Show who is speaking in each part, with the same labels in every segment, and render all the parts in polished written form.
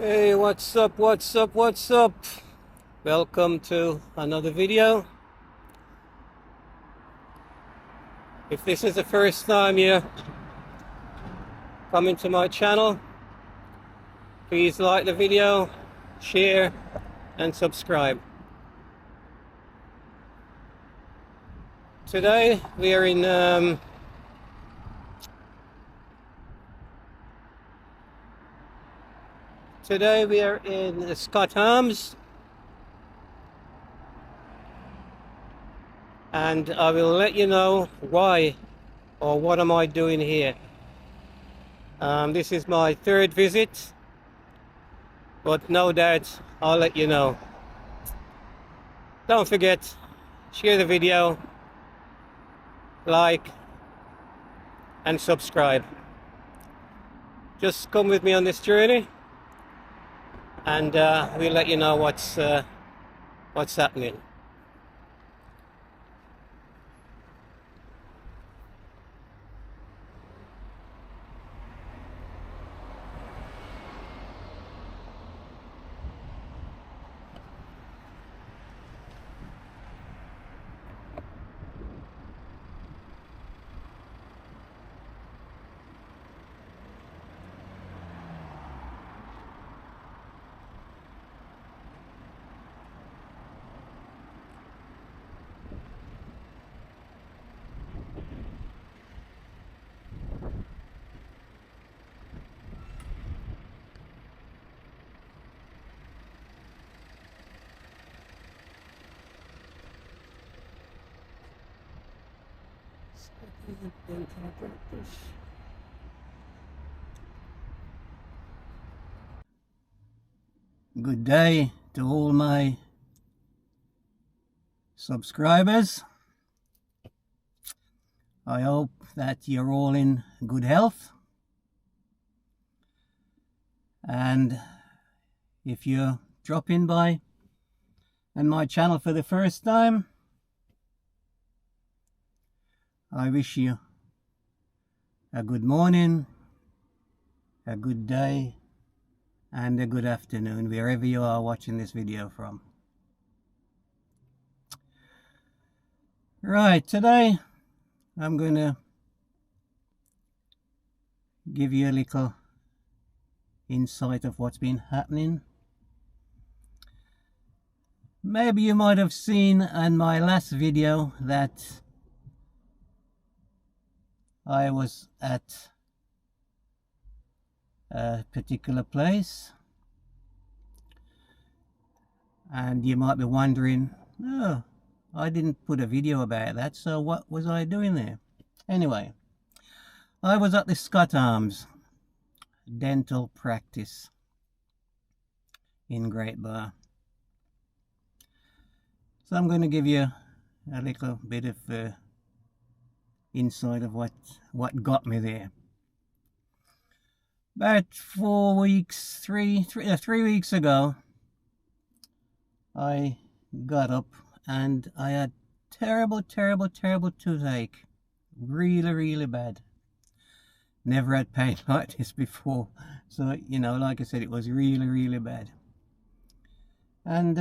Speaker 1: Hey, what's up, what's up? Welcome to another video. If this is the first time you're coming to my channel, please like the video, share and subscribe. Today we are in Scott Arms, and I will let you know why or what am I doing here. This is my third visit, but no doubt I'll let you know. Don't forget, share the video, like and subscribe. Just come with me on this journey, and we'll let you know what's happening. Good day to all my subscribers. I hope that you're all in good health, and if you're dropping by on my channel for the first time, I wish you a good morning, a good day, and a good afternoon, wherever you are watching this video from. Right, today I'm going to give you a little insight of what's been happening. Maybe you might have seen in my last video that I was at a particular place, and you might be wondering, oh, I didn't put a video about that, so what was I doing there? Anyway, I was at the Scott Arms dental practice in Great Bar. So I'm going to give you a little bit of insight of what got me there. About 3 weeks ago, I got up and I had terrible toothache. Really bad. Never had pain like this before. So, like I said, it was really bad. And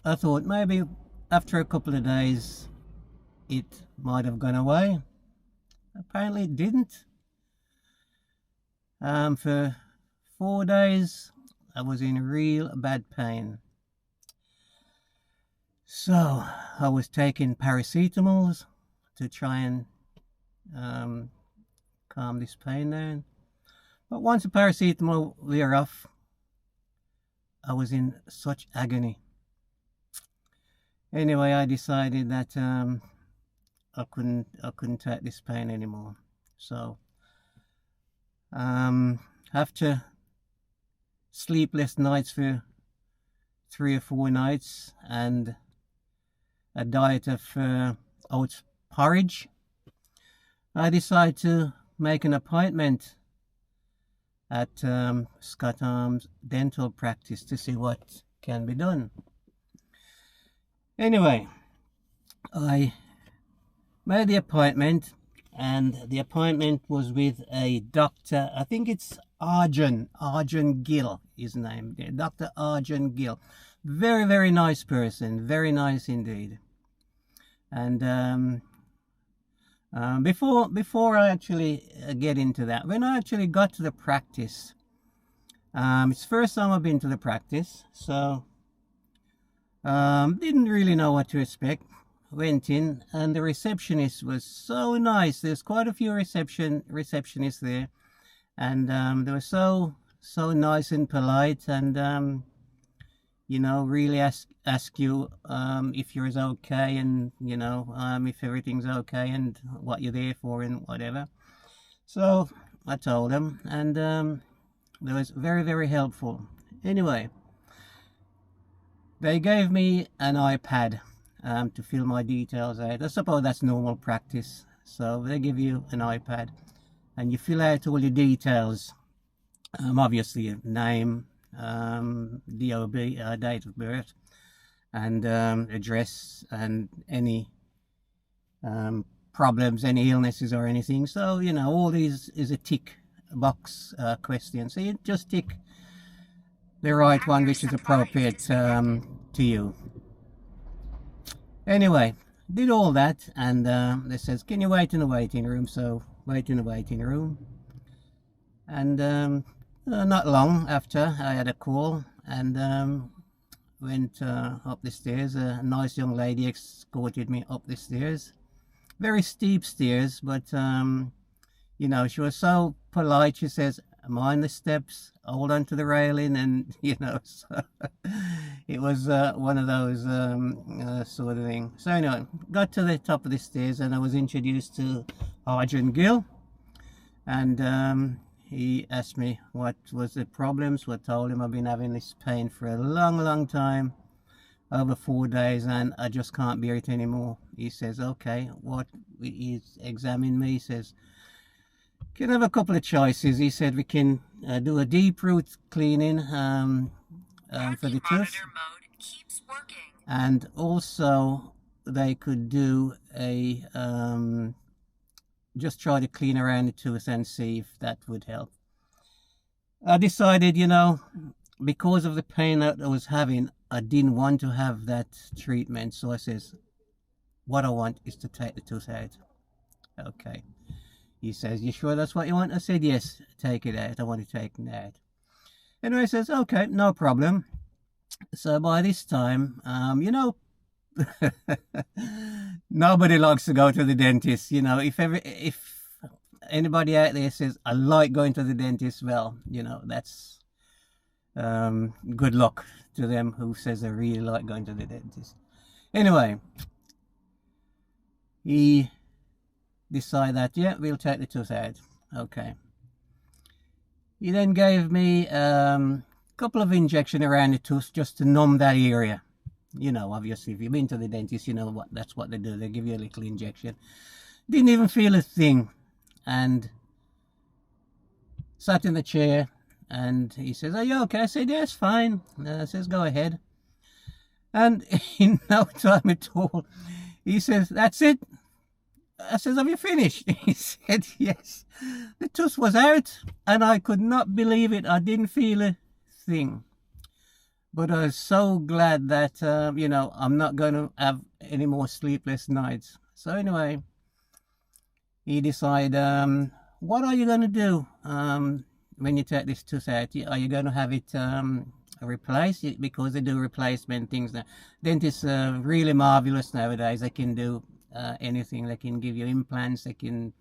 Speaker 1: I thought maybe after a couple of days it might have gone away. Apparently it didn't. For 4 days I was in real bad pain. So I was taking paracetamols to try and calm this pain down. But once the paracetamol wore off, I was in such agony. Anyway, I decided that I couldn't take this pain anymore. So after sleepless nights for 3 or 4 nights and a diet of oats porridge, I decided to make an appointment at Scott Arms dental practice to see what can be done. Anyway, I made the appointment and the appointment was with a doctor. I think it's Arjun Gill, his name. Dr. Arjun Gill. Very, very nice person. Very nice indeed. And before I actually get into that, when I actually got to the practice, it's the first time I've been to the practice, so didn't really know what to expect. Went in, and the receptionist was so nice. There's quite a few receptionists there, and they were so nice and polite, and you know, really ask you if you're okay, and you know, if everything's okay and what you're there for and whatever. So I told them, and they was very, very helpful. Anyway, they gave me an iPad to fill my details out. I suppose that's normal practice. So they give you an iPad and you fill out all your details. Obviously your name, DOB, date of birth, and address, and any problems, any illnesses or anything. So, you know, all these is a tick box question. So you just tick the right one, which is appropriate to you. Anyway, did all that, and they says, can you wait in the waiting room? So wait in the waiting room, and not long after I had a call, and went up the stairs. A nice young lady escorted me up the stairs. Very steep stairs, but you know, she was so polite. She says, mind the steps, hold on to the railing, and you know, so it was one of those sort of thing. So anyway, got to the top of the stairs, and I was introduced to Arjun Gill, and he asked me what was the problems. So I told him I've been having this pain for a long time, over 4 days, and I just can't bear it anymore. He says, okay, what? He's examined me. He says, can have a couple of choices. He said we can do a deep root cleaning for the tooth, and also they could do a just try to clean around the tooth and see if that would help. I decided, you know, because of the pain that I was having, I didn't want to have that treatment. So I says, what I want is to take the tooth out. Okay. He says, you sure that's what you want? I said, yes, take it out. I want to take it out. Anyway, he says, okay, no problem. So by this time, you know, nobody likes to go to the dentist. You know, if anybody out there says, I like going to the dentist, well, you know, that's good luck to them who says they really like going to the dentist. Anyway, he decided that, yeah, we'll take the tooth out. Okay. He then gave me a couple of injections around the tooth just to numb that area. You know, obviously, if you've been to the dentist, you know that's what they do. They give you a little injection. Didn't even feel a thing. And sat in the chair, and he says, are you okay? I said, yes, fine. Says, go ahead. And in no time at all, he says, that's it. I says, have you finished? He said, yes. The tooth was out, and I could not believe it. I didn't feel a thing. But I was so glad that, you know, I'm not going to have any more sleepless nights. So anyway, he decided, what are you going to do when you take this tooth out? Are you going to have it replaced? Because they do replacement things now. Dentists are really marvelous nowadays. They can do anything. They can give you implants. They can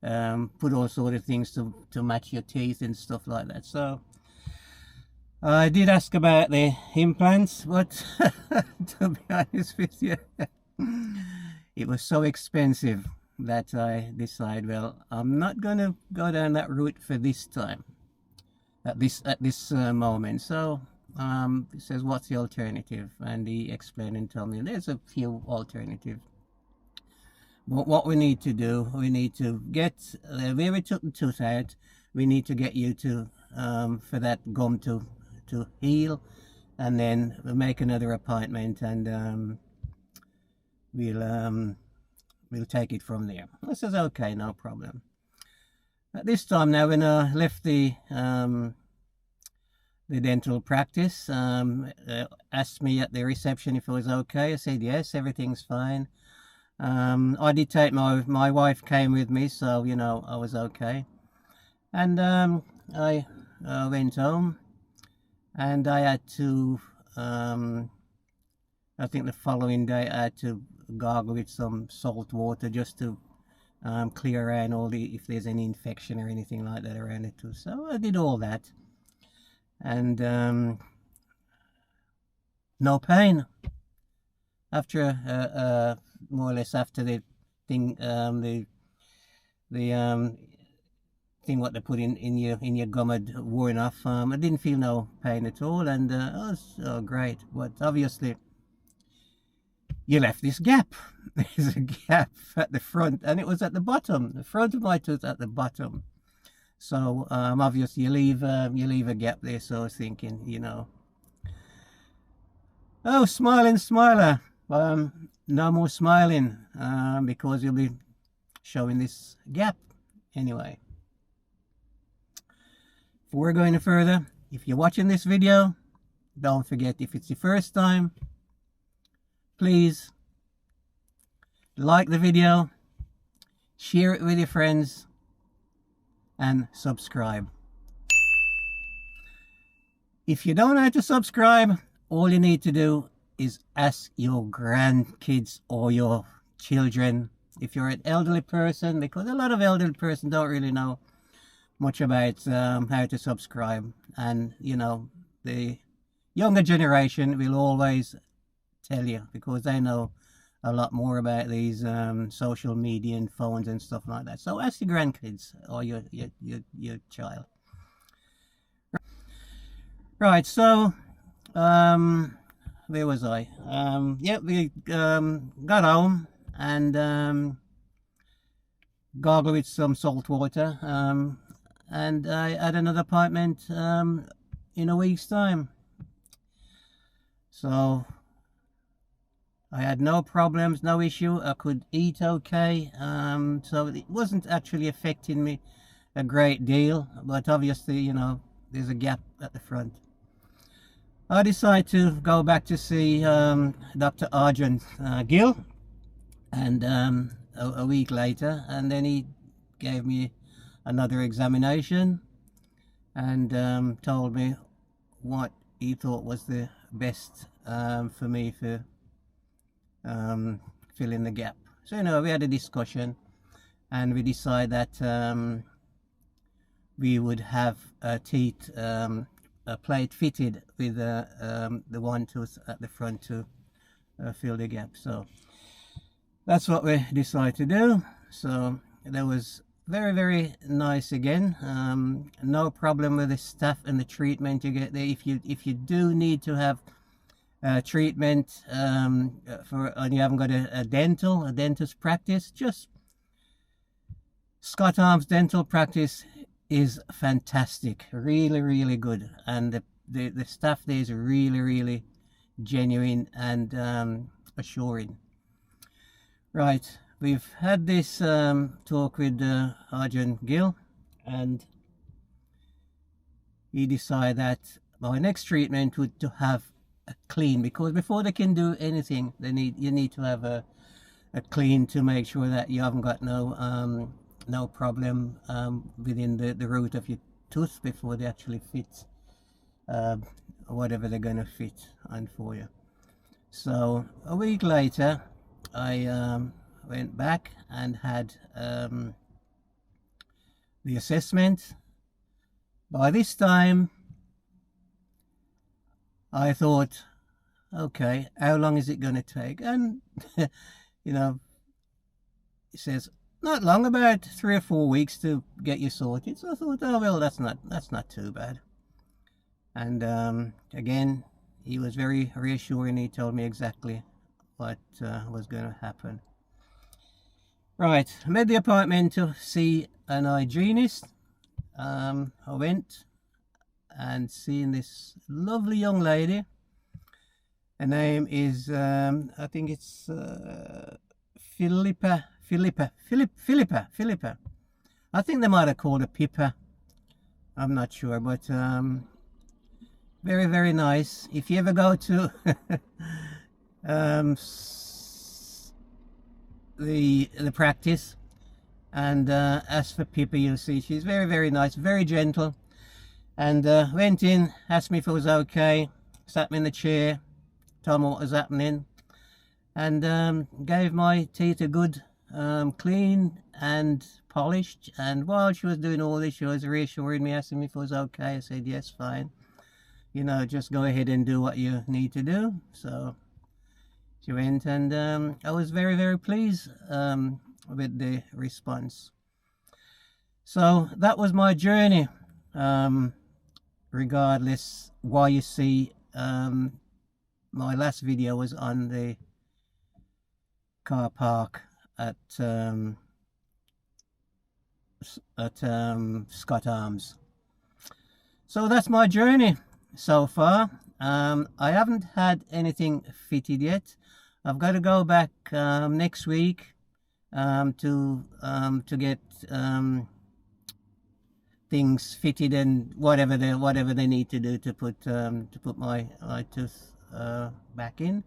Speaker 1: put all sorts of things to match your teeth and stuff like that. So I did ask about the implants, but to be honest with you, it was so expensive that I decided, well, I'm not going to go down that route for this time, at this moment. So he says, what's the alternative? And he explained and told me there's a few alternatives. But what we need to do, we need to get where we took the tooth out, we need to get you to for that gum to heal, and then we'll make another appointment, and we'll we'll take it from there. I says, okay, no problem. At this time now, when I left the dental practice, asked me at the reception if it was okay. I said yes, everything's fine. I did take my wife came with me, so you know I was okay. And I went home, and I had to I think the following day I had to gargle with some salt water just to clear around all if there's any infection or anything like that around it too. So I did all that, and no pain after more or less after the thing the thing what they put in your gum had worn off. I didn't feel no pain at all, and it was great. But obviously you left this gap. There's a gap at the front, and it was at the bottom. The front of my tooth at the bottom. So obviously you leave a gap there. So I was thinking, you know, oh, smiling smiler, no more smiling, because you'll be showing this gap anyway. Before going any further, if you're watching this video, don't forget, if it's your first time, please like the video, share it with your friends, and subscribe. If you don't know how to subscribe, all you need to do is ask your grandkids or your children. If you're an elderly person, because a lot of elderly person don't really know much about how to subscribe, and you know, the younger generation will always tell you, because they know a lot more about these social media and phones and stuff like that. So ask your grandkids or your child. Right, so where was I? Yeah, we got home and gargled with some salt water, and I had another appointment in a week's time. So I had no problems, no issue. I could eat okay. So it wasn't actually affecting me a great deal, but obviously, you know, there's a gap at the front. I decided to go back to see Dr. Arjun Gill, and a week later, and then he gave me another examination and told me what he thought was the best for me for filling the gap. So, you know, we had a discussion, and we decided that we would have a teeth a plate fitted with the one tooth at the front to fill the gap. So that's what we decided to do. So that was very, very nice again. No problem with the staff and the treatment you get there. If you do need to have treatment and you haven't got a dentist practice, just Scott Arms Dental Practice is fantastic, really, really good, and the staff there is really, really genuine and assuring. Right, we've had this talk with Arjun Gill, and he decided that my next treatment would to have a clean, because before they can do anything, you need to have a clean to make sure that you haven't got no problem within the root of your tooth before they actually fit whatever they're going to fit on for you. So a week later, I went back and had the assessment. By this time, I thought, okay, how long is it going to take? And you know, it says not long, about 3 or 4 weeks to get you sorted. So I thought, oh well, that's not too bad. And again, he was very reassuring. He told me exactly what was going to happen. Right, I made the appointment to see an hygienist. I went and seen this lovely young lady. Her name is I think it's Philippa. I think they might have called her Pippa. I'm not sure, but very, very nice. If you ever go to the practice and ask for Pippa, you'll see she's very, very nice, very gentle. And went in, asked me if it was okay, sat me in the chair, told me what was happening, and gave my teeth a good clean and polished. And while she was doing all this, she was reassuring me, asking me if it was okay. I said yes, fine, you know, just go ahead and do what you need to do. So she went, and I was very, very pleased with the response. So that was my journey. Regardless, why you see my last video was on the car park at Scott Arms. So that's my journey so far. I haven't had anything fitted yet. I've got to go back next week to get things fitted and whatever they need to do to put my tooth back in.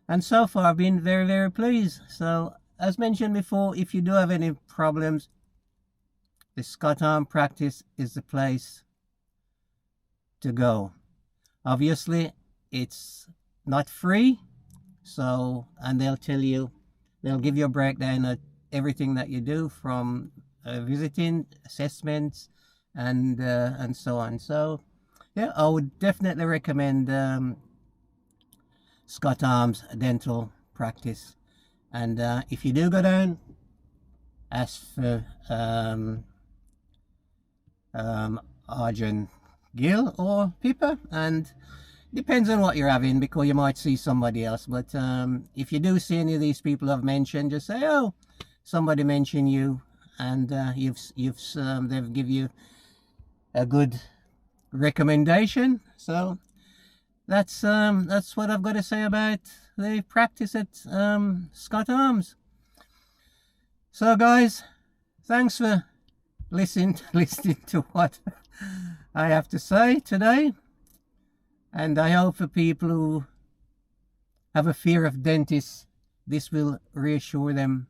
Speaker 1: And so far I've been very, very pleased. So as mentioned before, if you do have any problems, the Scott Arm practice is the place to go. Obviously it's not free, so, and they'll give you a breakdown of everything that you do, from visiting, assessments, and so on. So yeah, I would definitely recommend Scott Arms dental practice. And if you do go down, ask for Arjun Gill or Pippa, and depends on what you're having, because you might see somebody else. But if you do see any of these people I've mentioned, just say, oh, somebody mentioned you, and they've give you a good recommendation. So that's what I've got to say about the practice at Scott Arms. So guys, thanks for listening to what I have to say today, and I hope for people who have a fear of dentists, this will reassure them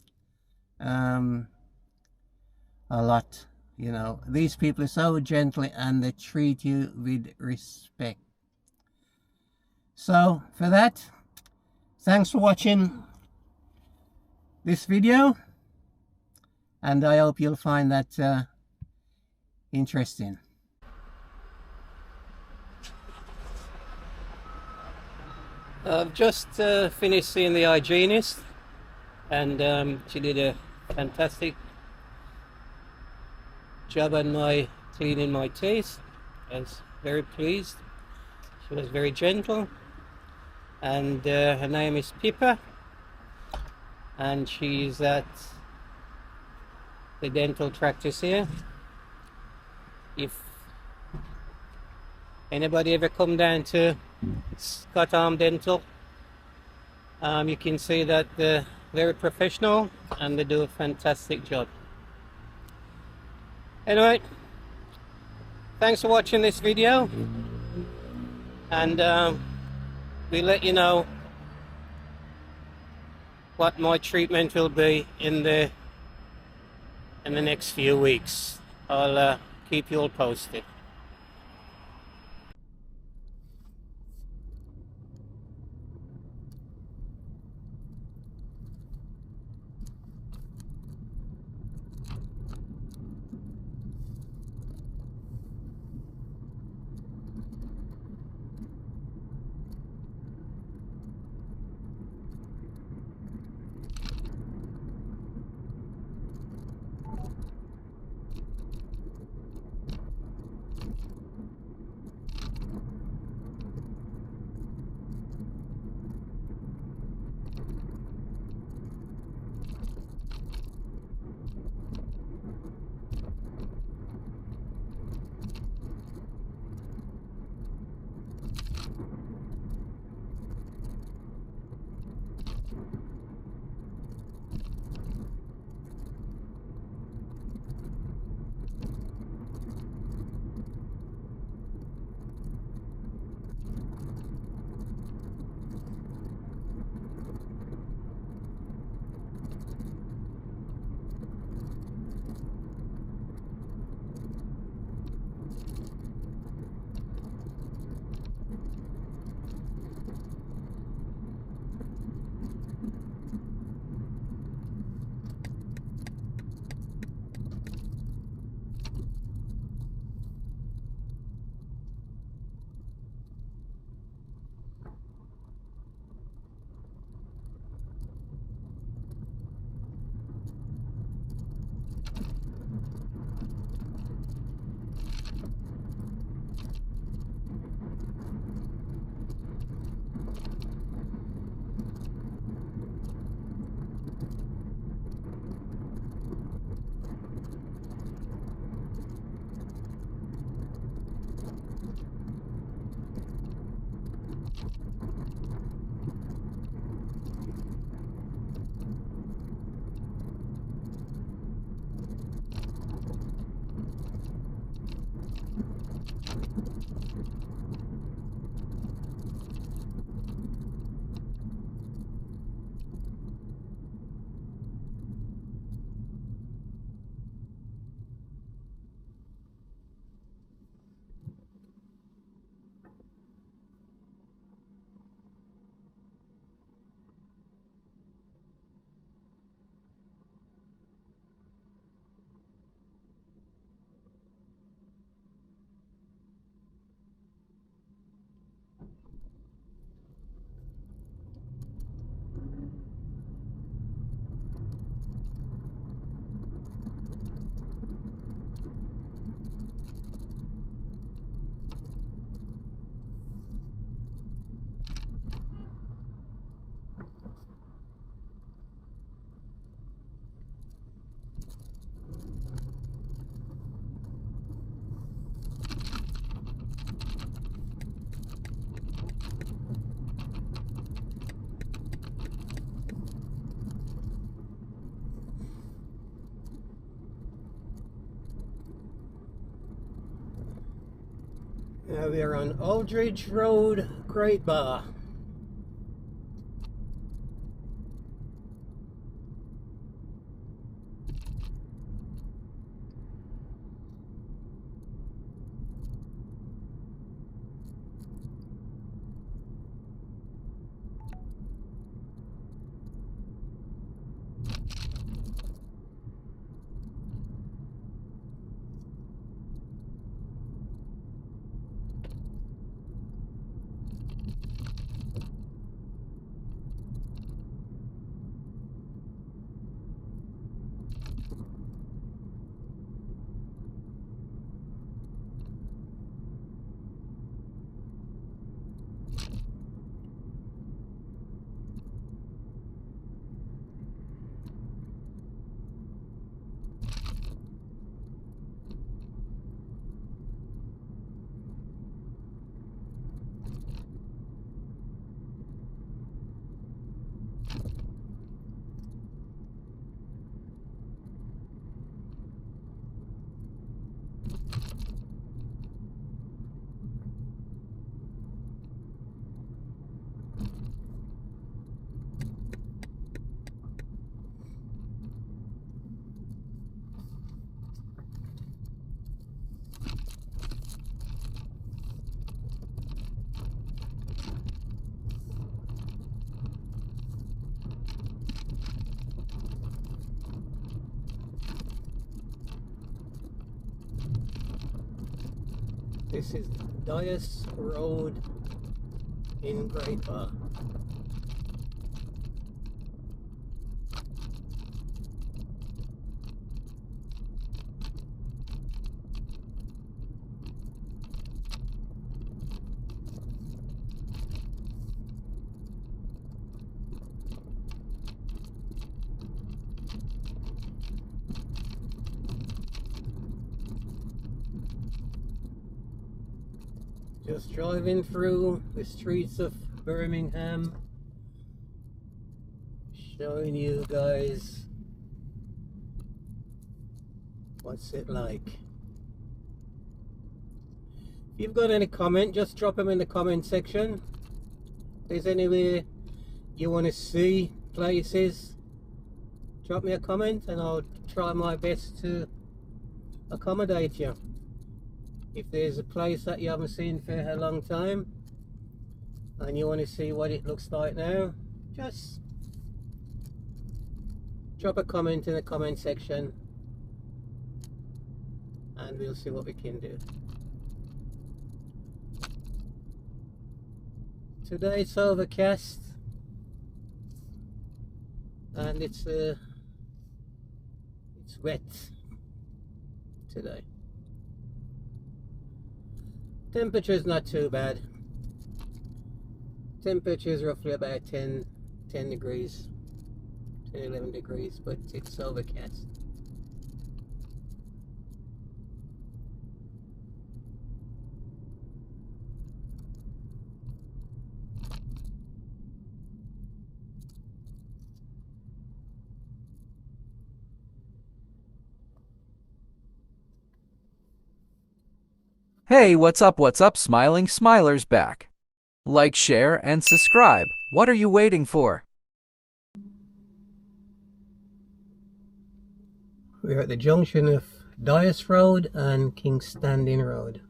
Speaker 1: a lot. You know, these people are so gentle and they treat you with respect. So for that, thanks for watching this video, and I hope you'll find that interesting. I've just finished seeing the hygienist, and she did a fantastic job on cleaning my teeth. I was very pleased. She was very gentle, and her name is Pippa, and she's at the dental practice here. If anybody ever come down to Scott Arm Dental, you can see that they're very professional and they do a fantastic job. Anyway, thanks for watching this video, and we'll let you know what my treatment will be in the next few weeks. I'll keep you all posted. Now we're on Aldridge Road, Great Bar. This is Dias Road in Great Bar. Just driving through the streets of Birmingham, showing you guys what's it like. If you've got any comment, just drop them in the comment section. If there's anywhere you want to see places, drop me a comment and I'll try my best to accommodate you. If there's a place that you haven't seen for a long time and you want to see what it looks like now, just drop a comment in the comment section and we'll see what we can do. Today it's overcast and it's wet today. Temperature's not too bad. Temperature is roughly about 10 degrees, 11 degrees, but it's overcast.
Speaker 2: Hey, what's up, Smiling Smiler's back. Like, share, and subscribe. What are you waiting for?
Speaker 1: We're at the junction of Dias Road and King's Standing Road.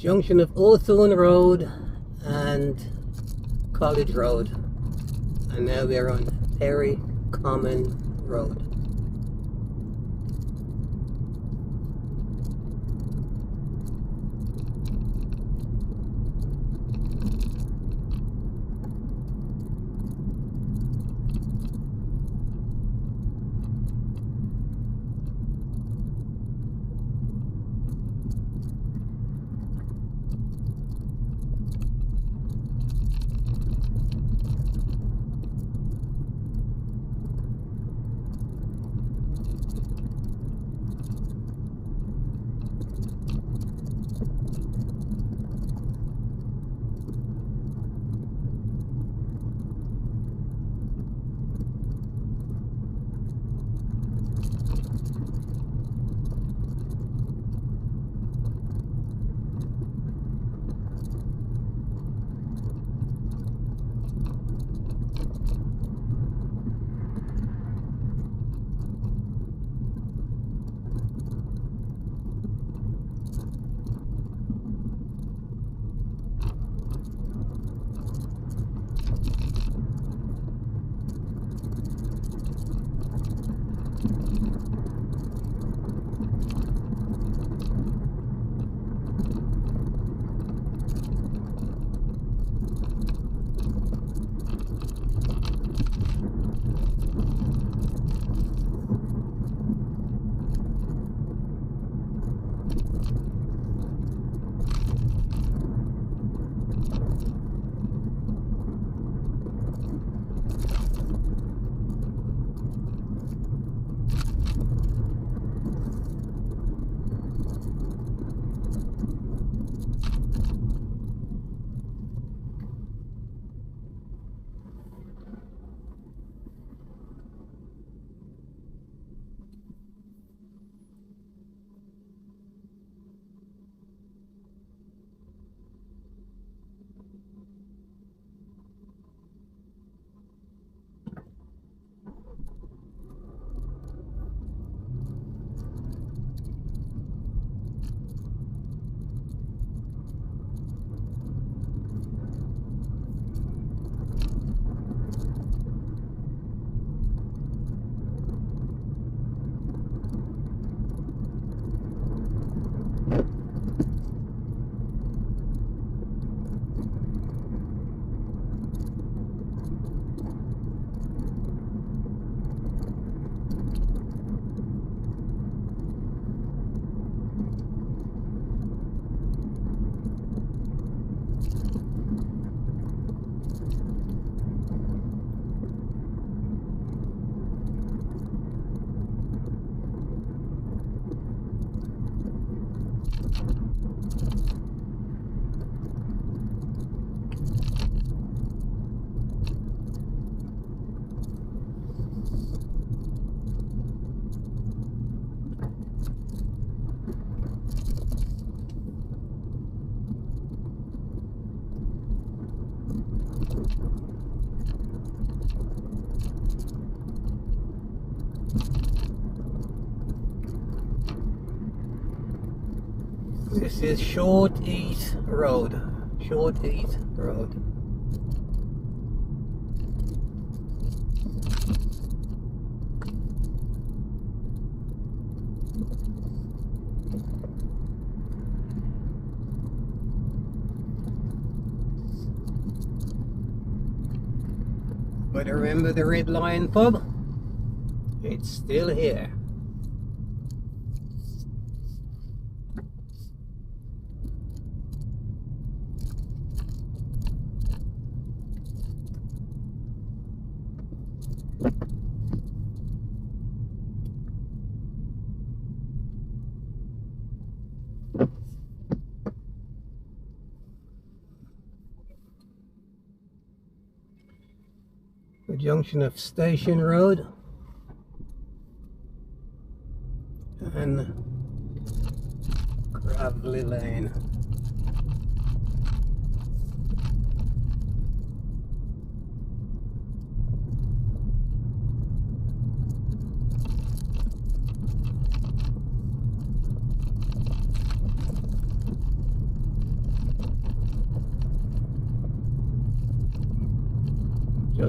Speaker 1: junction of Hawthorne Road and College Road, and now we're on Perry Common Road. This is Short Eat Road. Short Eat Road. But remember the Red Lion pub? It's still here. The junction of Station Road and Gravelly Lane.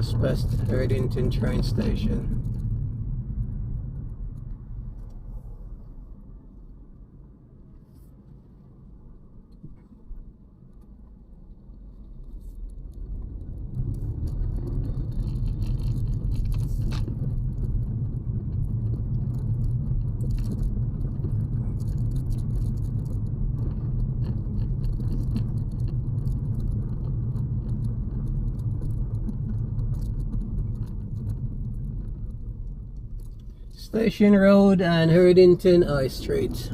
Speaker 1: Just past Erdington train station. Station Road and Erdington High Street.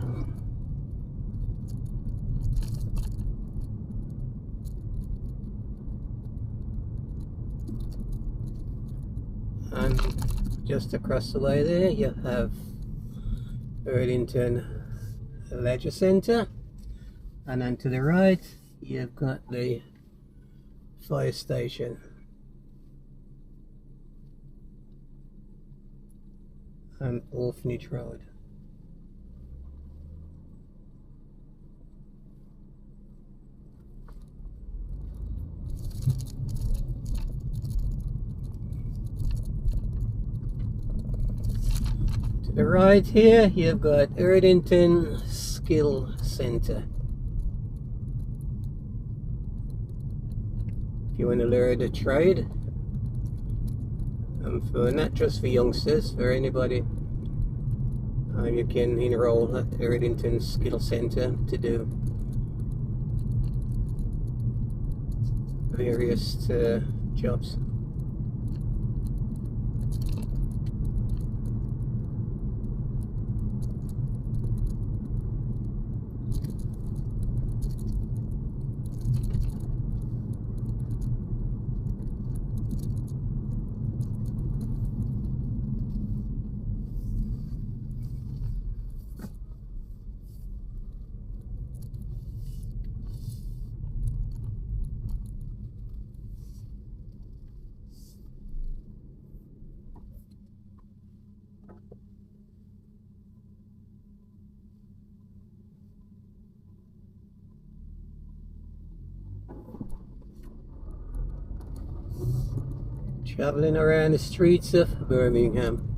Speaker 1: And just across the way there you have Erdington Leisure Centre, and then to the right you've got the fire station. And Orphanage Road. To the right here you've got Erdington Skill Centre. If you want to learn a trade, and for not just for youngsters, for anybody, you can enroll at Erdington Skill Centre to do various jobs. Travelling around the streets of Birmingham.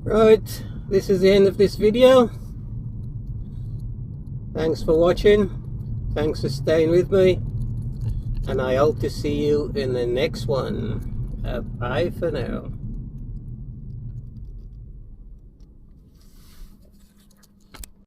Speaker 1: Right, this is the end of this video. Thanks for watching. Thanks for staying with me. And I hope to see you in the next one. Bye for now.